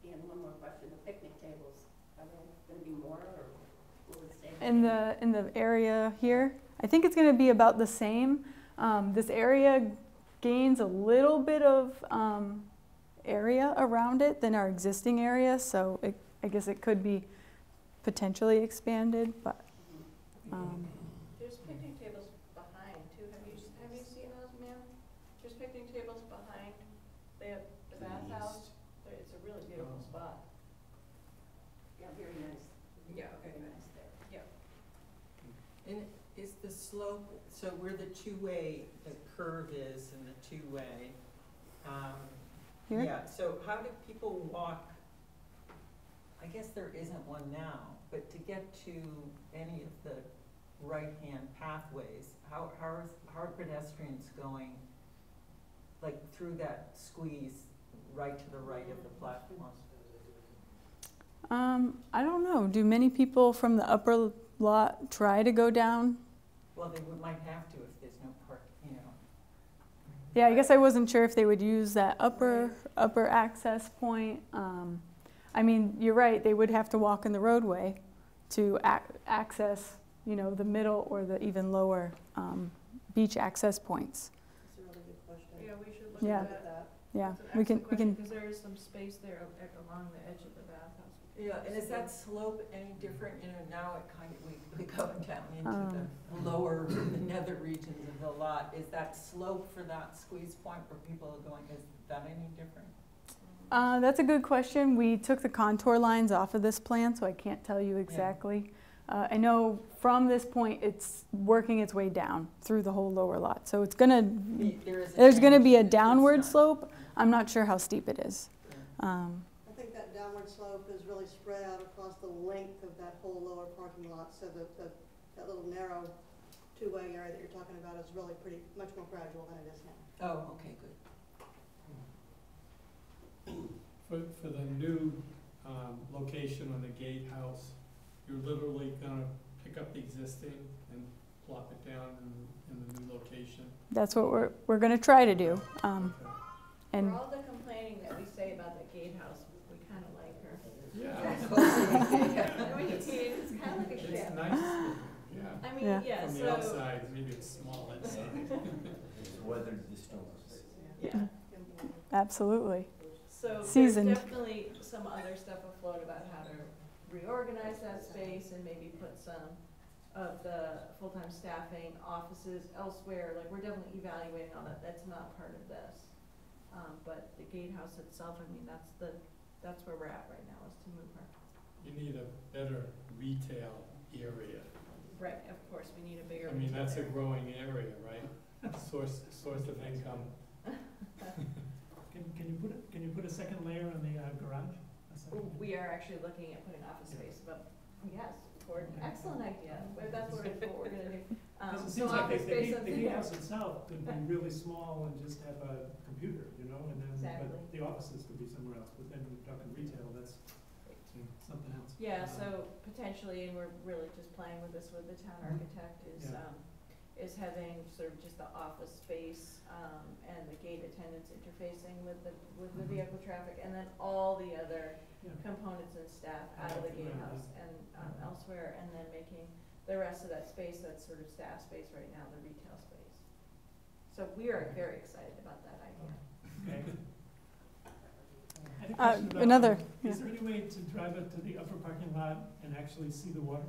And one more question: the picnic tables, are there going to be more, or will it stay? In the area here, I think it's going to be about the same. This area gains a little bit of area around it than our existing area, so I guess it could be potentially expanded, but. There's picnic tables behind too. Have you seen those, ma'am? There's picnic tables behind the bathhouse. It's a really beautiful spot. Yeah, very nice. Yeah, Very nice there. Yeah. And is the slope, so where the two-way, the curve is and the two-way, Here? yeah, so how do people walk? I guess there isn't one now, but to get to any of the right-hand pathways, how are pedestrians going, like through that squeeze right to the right of the platform? I don't know. Do many people from the upper lot try to go down? Well, they might have to if there's no park, you know. Yeah, I guess I wasn't sure if they would use that upper access point. I mean, you're right. They would have to walk in the roadway to access, the middle or the even lower beach access points. That's a really good question. Yeah, we should look Yeah. at that. Yeah, That's an we can. excellent question, because there is some space there along the edge of the bathhouse. Yeah, and is that slope any different? Now it kind of, we go down into the lower, the nether regions of the lot. Is that slope for that squeeze point where people are going, is that any different? That's a good question. We took the contour lines off of this plan, so I can't tell you exactly. I know from this point it's working its way down through the whole lower lot. So it's there's gonna be a downward slope. I'm not sure how steep it is. I think that downward slope is really spread out across the length of that whole lower parking lot. So that little narrow two-way area that you're talking about is really much more gradual than it is now. Oh, okay, good. For the new location on the gatehouse, you're literally gonna pick up the existing and plop it down in the new location? That's what we're gonna try to do. And For all the complaining that we say about the gatehouse, we kind of like her. Yeah. I mean, it's kind of like a It's ship. nice, yeah. I mean, Yeah. yeah, From the so, outside, maybe it's small inside. It's weathered the storms. yeah. absolutely. So there's Seasoned. definitely some other stuff afloat about how to reorganize that space and maybe put some of the full-time staffing offices elsewhere. Like, we're definitely evaluating all that. That's not part of this. But the gatehouse itself, I mean, that's where we're at right now, is to move her. You need a better retail area. Right, of course, we need a bigger. I mean, retail that's a area. growing area, right? Source of income. Can you put a second layer on the garage? A second layer? We are actually looking at putting office space, but yes, Gordon, excellent idea. But that's what we're gonna do. Because it So seems like office space the up there. gatehouse itself could be really small and just have a computer, you know, and then, Exactly. but the offices could be somewhere else, but then we're talking retail, that's something else. Yeah, so potentially, and we're really just playing with this with the town architect, Yeah. is having sort of just the office space, and the gate attendants interfacing with the vehicle traffic, and then all the other Yeah. components and staff out of the gatehouse and elsewhere, and then making the rest of that space, that's sort of staff space right now, the retail space. So we are very excited about that idea. Okay. I had a question about, Another, is there any way to drive it to the upper parking lot and actually see the water?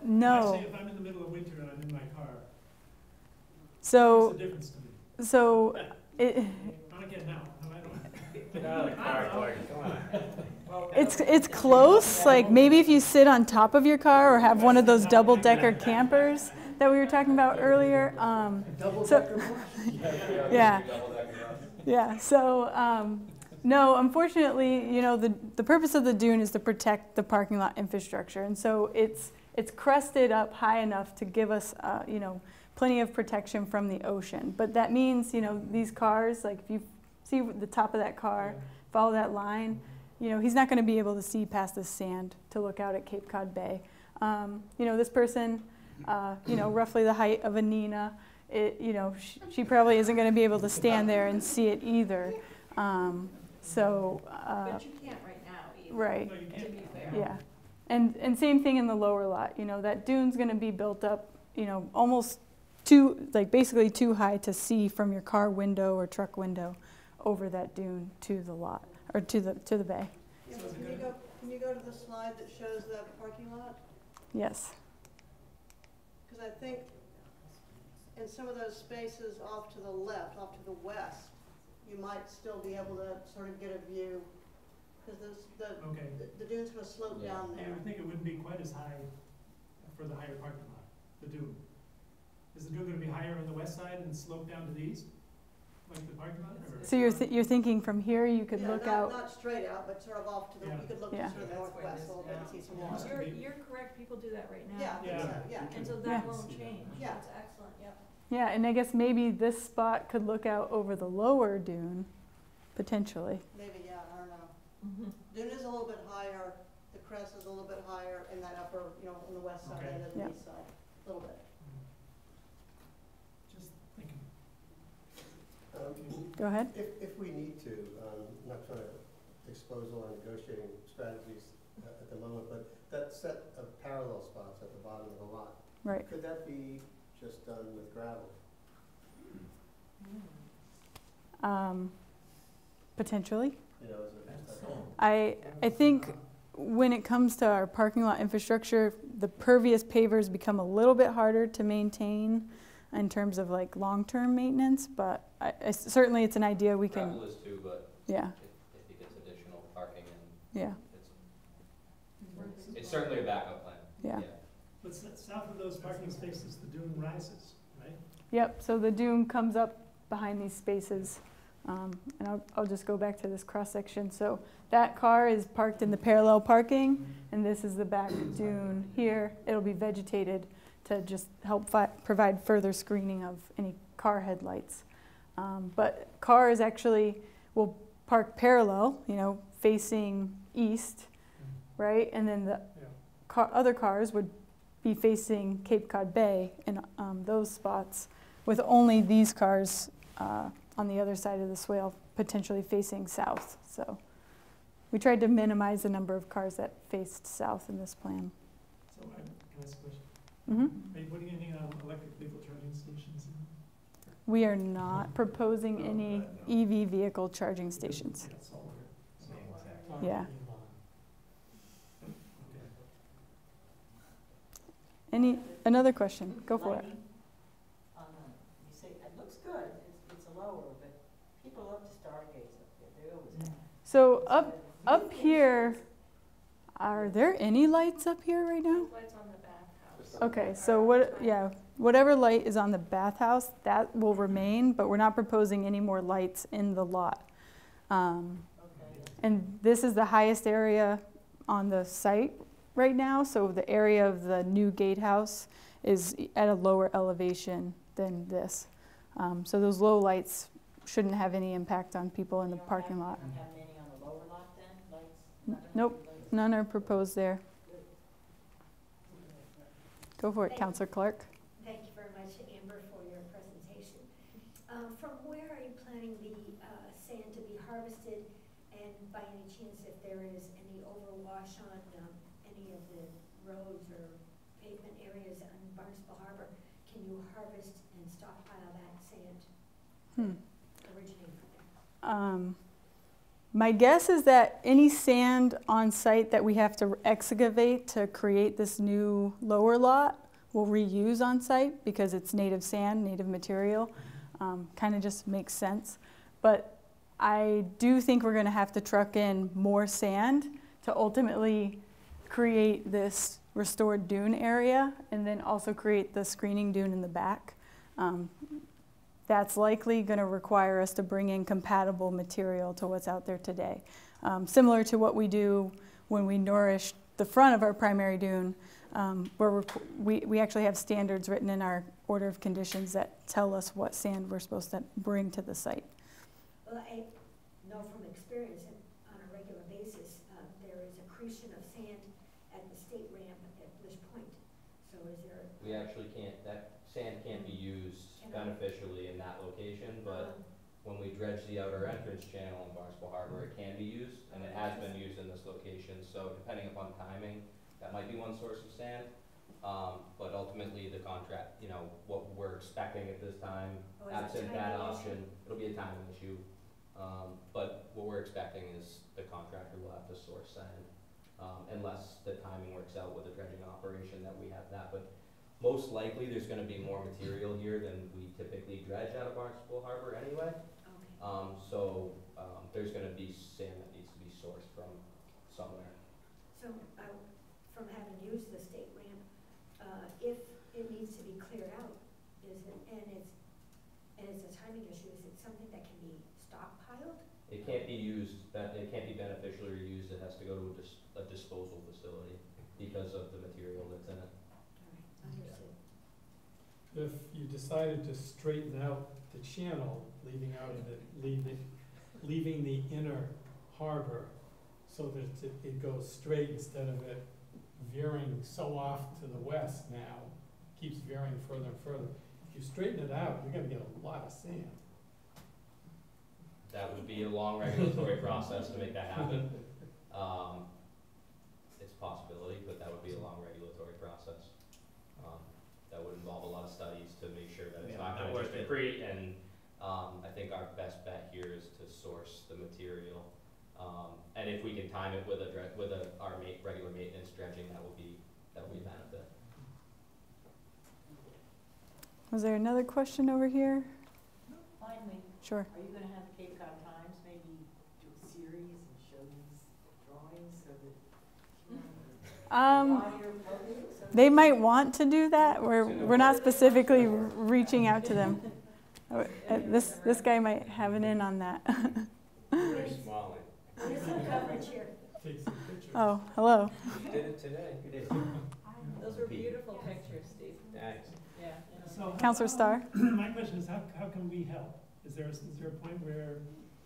no. Actually, if I'm in the middle of winter and I'm in my car, So, what's the difference to me? so it, On again now, no, I don't. Get out of the car, Gordon, come on. it's close. Like maybe if you sit on top of your car or have one of those double-decker campers that we were talking about earlier. So, yeah, yeah. So no, unfortunately, you know, the purpose of the dune is to protect the parking lot infrastructure, and so it's crested up high enough to give us, you know, plenty of protection from the ocean. But that means, you know, these cars, like if you see the top of that car, follow that line, you know, he's not going to be able to see past the sand to look out at Cape Cod Bay. You know, this person, you know, roughly the height of a Nina, you know, she probably isn't going to be able to stand there and see it either. So, But you can't right now either. right, No, you To can't. be fair. yeah. And same thing in the lower lot, you know, that dune's going to be built up, you know, almost basically too high to see from your car window or truck window over that dune to the lot, or to the bay. Yeah, but can you go to the slide that shows that parking lot? Yes. Because I think in some of those spaces off to the left, off to the west, you might still be able to sort of get a view, because Okay. the dune's gonna slope Yeah. down I there. would think it wouldn't be quite as high for the higher parking lot, the dune. Is the dune gonna be higher on the west side and slope down to the east, like the parking lot? Or- So you're thinking from here you could Yeah, look not- out. Not straight out, but sort of off to the, Yeah. you could look Yeah. to sort of the That's where it northwest is a little bit and now. see some Yeah. water. You're correct, people do that right now. Yeah, I think Yeah. so, yeah. And so Yeah. that won't change. Yeah. That's excellent, yep. Yeah, and I guess maybe this spot could look out over the lower dune, potentially. Maybe, yeah, I don't know. Mm-hmm. Dune is a little bit higher, the crest is a little bit higher in that upper, you know, on the west side Okay. and Yeah. the east side, a little bit. Just thinking. Go ahead. If we need to, not trying to expose all our negotiating strategies at the moment, but that set of parallel spots at the bottom of the lot, Right. could that be just done with gravel? Potentially. You know, as a, I think when it comes to our parking lot infrastructure, the pervious pavers become a little bit harder to maintain in terms of like long-term maintenance, but certainly it's an idea we can, Gravel is too, but yeah, if he gets additional parking and yeah, it's certainly a backup plan. yeah. But south of those parking spaces, the dune rises, right? Yep, so the dune comes up behind these spaces. And I'll just go back to this cross-section. So that car is parked in the parallel parking, and this is the back dune here. It'll be vegetated to just help provide further screening of any car headlights. But cars actually will park parallel, you know, facing east, right? And then the other cars would be facing Cape Cod Bay in those spots, with only these cars on the other side of the swale, potentially facing south. So we tried to minimize the number of cars that faced south in this plan. So can I ask a question? Mm-hmm. Are you putting any electric vehicle charging stations in? We are not proposing any EV vehicle charging stations. Yeah, solar. Yeah. Another question? Go for it. Lighting on the, you say, it looks good, it's a lower, but people love to stargaze up there, they always have. So up here, are there any lights up here right now? Lights on the bathhouse. Okay, so whatever light is on the bathhouse, that will remain, but we're not proposing any more lights in the lot. And this is the highest area on the site right now, so the area of the new gatehouse is at a lower elevation than this. So those low lights shouldn't have any impact on people in the parking lot. You don't have many on the lower lot then, lights? Nope, none are proposed there. Go for it, Councilor Clark. Thank you very much, Amber, for your presentation. From where are you planning the sand to be harvested? And by any chance, if there is any overwash on any of the roads or pavement areas on Barnstable Harbor, can you harvest and stockpile that sand originating from there? My guess is that any sand on site that we have to excavate to create this new lower lot we'll reuse on site because it's native sand, native material. Kind of just makes sense. But I do think we're going to have to truck in more sand to ultimately create this restored dune area and then also create the screening dune in the back. That's likely going to require us to bring in compatible material to what's out there today. Similar to what we do when we nourish the front of our primary dune, where we actually have standards written in our order of conditions that tell us what sand we're supposed to bring to the site. Well, I know from experience on a regular basis, there is accretion of sand at the state ramp at Blish Point. So is there? We actually can't, that sand can't be used beneficially in that location, but when we dredge the outer entrance channel in Barnstable Harbor, it can be used, and it has been used in this location. So depending upon timing, that might be one source of sand. But ultimately the contract, you know, what we're expecting at this time, absent that option, it'll be a timing issue. But what we're expecting is the contractor will have to source sand, unless the timing works out with the dredging operation that we have that. But most likely there's gonna be more material here than we typically dredge out of Barnstable Harbor anyway. Okay. So there's gonna be sand that needs to be sourced from somewhere. So from having used the state ramp, if it needs to be cleared out, is it, and it's a timing issue, is it something that can be stockpiled? It can't be used, it can't be beneficially reused, it has to go to a disposal facility because of the material that's in it. All right, understood. If you decided to straighten out the channel, leaving the inner harbor so that it goes straight instead of it veering so off to the west now, keeps veering further and further. If you straighten it out, you're gonna get a lot of sand. That would be a long regulatory process to make that happen. It's a possibility, but that would be a long regulatory process. That would involve a lot of studies to make sure that it's not gonna just accrete, and I think our best bet here is to source the material. And if we can time it with our regular maintenance dredging, that will be a benefit. Was there another question over here? Finally, Sure. are you gonna have the Cape Cod Times maybe do a series and show these drawings so that wider public, so They might want to do that. We're not specifically reaching out to them. This guy might have an in on that. Very small. What is the coverage here? Take some pictures. Oh, hello. You did it today. You did. Those were beautiful pictures, Steve. Thanks. Yeah. So Counselor Starr? my question is, how can we help? Is there a point where,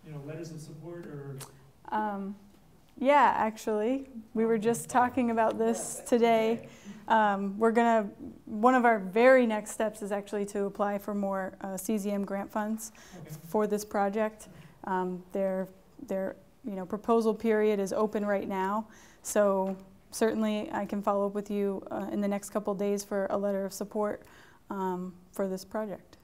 you know, letters of support or? Yeah, actually, we were just talking about this today. One of our very next steps is actually to apply for more CZM grant funds for this project. Their proposal period is open right now, so certainly I can follow up with you in the next couple of days for a letter of support for this project.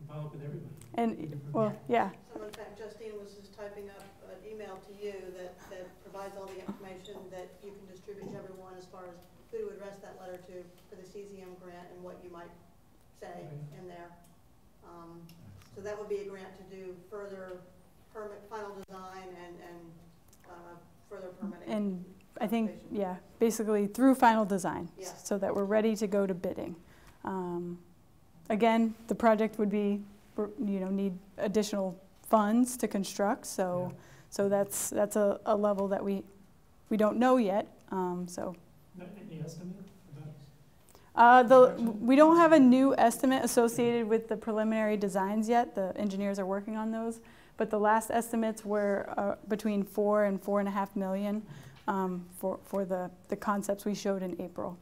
Follow up with everybody. And, well, yeah. So in fact, Justine was just typing up an email to you that provides all the information that you can distribute to everyone as far as who to address that letter to for the CZM grant and what you might say in there. So that would be a grant to do further final design and further permitting. And I think, yeah, basically through final design, Yeah. so that we're ready to go to bidding. Again, the project would be, need additional funds to construct, so that's a level that we don't know yet. So. Any estimate about We don't have a new estimate associated with the preliminary designs yet. The engineers are working on those, but the last estimates were between $4 and $4.5 million for the concepts we showed in April.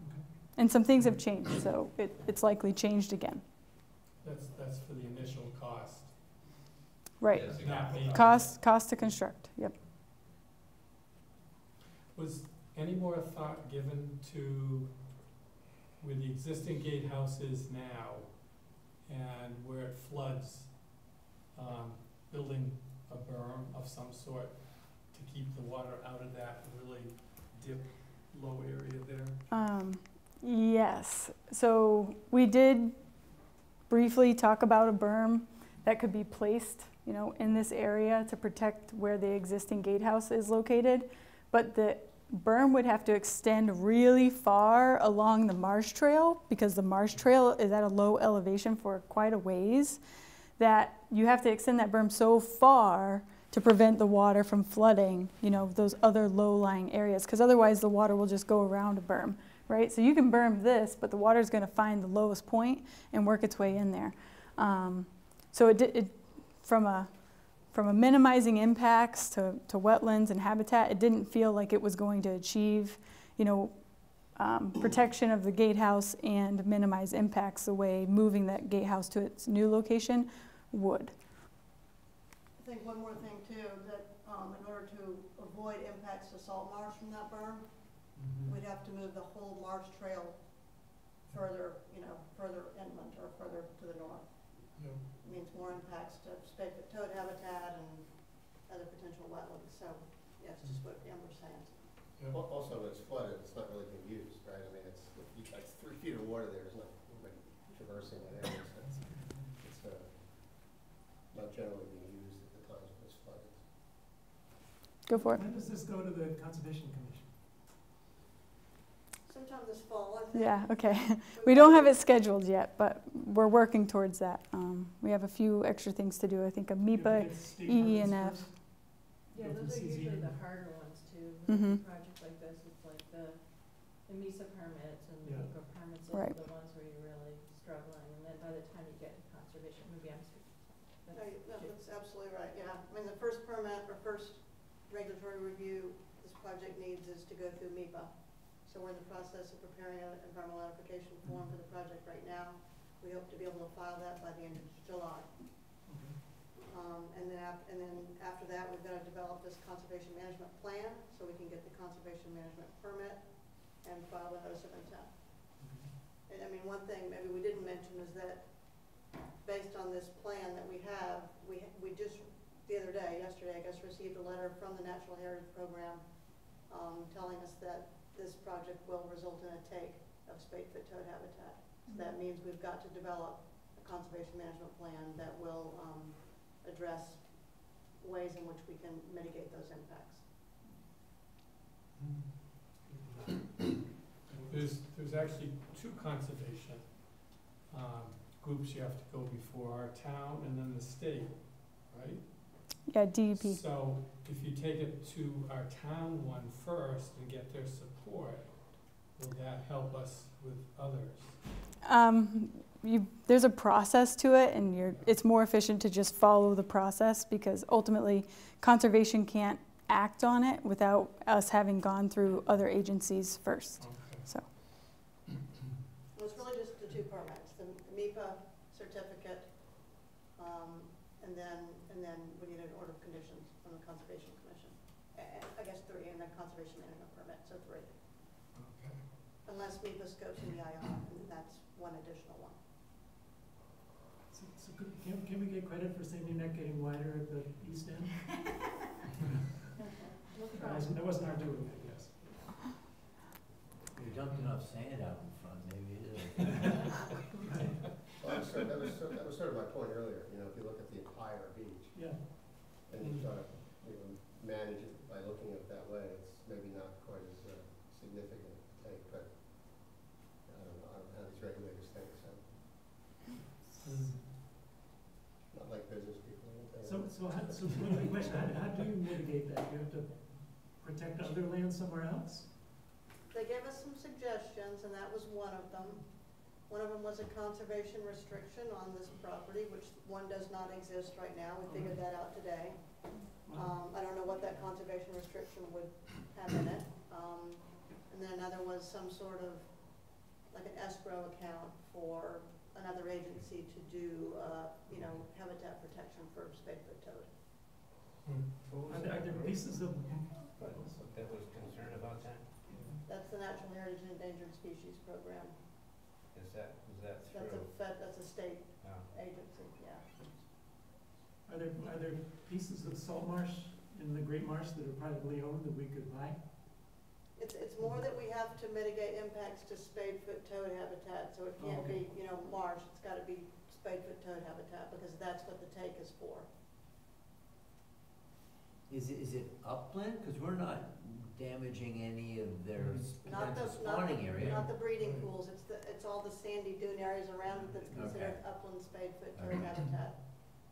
Okay. And some things have changed, so it's likely changed again. That's for the initial cost. Right. Yes, Not exactly. me. Cost to construct. Yep. Was any more thought given to where the existing gatehouse is now and where it floods, building a berm of some sort to keep the water out of that really dip low area there? Yes. So we did briefly talk about a berm that could be placed, in this area to protect where the existing gatehouse is located, but the berm would have to extend really far along the marsh trail because the marsh trail is at a low elevation for quite a ways, that you have to extend that berm so far to prevent the water from flooding, those other low-lying areas, because otherwise the water will just go around a berm, right? So you can berm this, but the water is going to find the lowest point and work its way in there. So it from a minimizing impacts to wetlands and habitat, it didn't feel like it was going to achieve, protection of the gatehouse and minimize impacts the way moving that gatehouse to its new location would. I think one more thing too, that in order to avoid impacts to salt marsh from that berm, we'd have to move the whole marsh trail further, further inland or further to the north. Yeah. It means more impacts to spade-foot toad habitat and other potential wetlands. So, yes, just what Amber's saying. Yeah. Also, when it's flooded, it's not really being used, right? I mean, it's 3 feet of water there. There's not nobody traversing that area. So it's not generally being used at the times when it's flooded. Go for it. When does this go to the Conservation Commission? Sometime this fall, I think. Yeah, okay. We don't have it scheduled yet, but we're working towards that. We have a few extra things to do. I think a MIPA, E, and F. Yeah, Go those from are usually CZM. the harder ones too. Mhm. With a project like this, it's like the MISA permits and Yeah. MIPA permits Right. are the ones where you're really struggling. And then by the time you get to conservation, maybe I'm speaking. No, that's absolutely right, yeah. I mean, the first permit or first regulatory review this project needs is to go through MIPA. So we're in the process of preparing an environmental application form for the project right now. We hope to be able to file that by the end of July. And then after that, we've got to develop this conservation management plan so we can get the conservation management permit and file the notice of intent. And I mean, one thing maybe we didn't mention is that based on this plan that we have, we just the other day, yesterday, I guess, received a letter from the Natural Heritage Program telling us that this project will result in a take of spade-foot toad habitat. So that means we've got to develop a conservation management plan that will address ways in which we can mitigate those impacts. There's actually 2 conservation groups you have to go before, our town and then the state, right? Yeah, DEP. So if you take it to our town one first and get their support, will that help us with others? There's a process to it, and it's more efficient to just follow the process because ultimately conservation can't act on it without us having gone through other agencies first. Okay. So. Well, it's really just the 2 permits, the MIPA certificate, and then we need an order of conditions from the Conservation Commission. And I guess 3, and a conservation management permit, so 3. Okay. Unless MIPA scopes in the IR, and that's one additional one. So can we get credit for Sandy Neck getting wider at the east end? That wasn't our doing, I guess. dumped enough sand out in front, maybe it is. Well, that was sort of my point earlier, you know, if you look at the entire beach, Yeah. and you try to, you know, manage it by looking at it that way, it's maybe not quite as significant a take, but I don't know how these regulators think, so. Not like business people. So the question, how do you mitigate that? You have to protect other land somewhere else? They gave us some suggestions, and that was one of them. One of them was a conservation restriction on this property, which one does not exist right now. We figured that out today. I don't know what that conservation restriction would have in it. And then another was some sort of, like an escrow account for another agency to do, you know, habitat protection for spade-foot toad. Are there pieces of, That was concerned about that? That's the Natural Heritage and Endangered Species Program. Is that That's a state Oh. agency, yeah. are there pieces of salt marsh in the Great Marsh that are privately owned that we could buy? It's more that we have to mitigate impacts to spade-foot toad habitat, so it can't be, you know, marsh, it's gotta be spade-foot toad habitat, because that's what the take is for. Is it upland? Because we're not damaging any of their Not potential the, spawning area. not the breeding pools, it's all the sandy dune areas around it that's considered Okay. upland spade-foot toad Okay. habitat.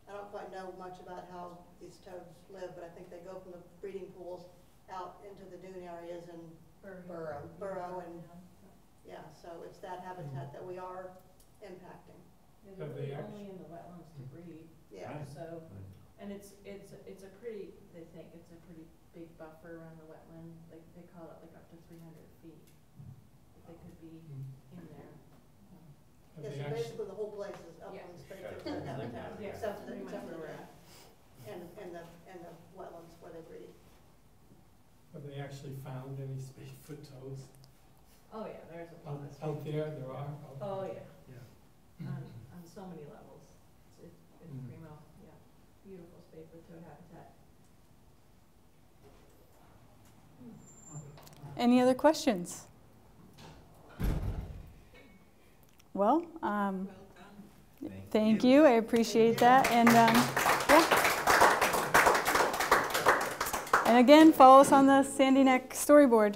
I don't quite know much about how these toads live, but I think they go from the breeding pools out into the dune areas and burrow and, yeah, so it's that habitat that we are impacting, Have they Only in the wetlands to breed, yeah. Right. so, and it's a pretty, they think it's a pretty big buffer around the wetland, like they call it like up to 300 feet. They could be in there. Have Yeah, they so actually, basically the whole place is upland spade-foot toad habitat, Yeah, except for pretty much where we're that, and the wetlands where they breed. have they actually found any spade-foot toads? Oh, yeah, there's a lot of space. Out there are? Oh, yeah, Yeah. on so many levels. It's Mm. primo, yeah, beautiful spade-foot toad habitat. Any other questions? Well, thank you. I appreciate that. And yeah. And again, follow us on the Sandy Neck storyboard.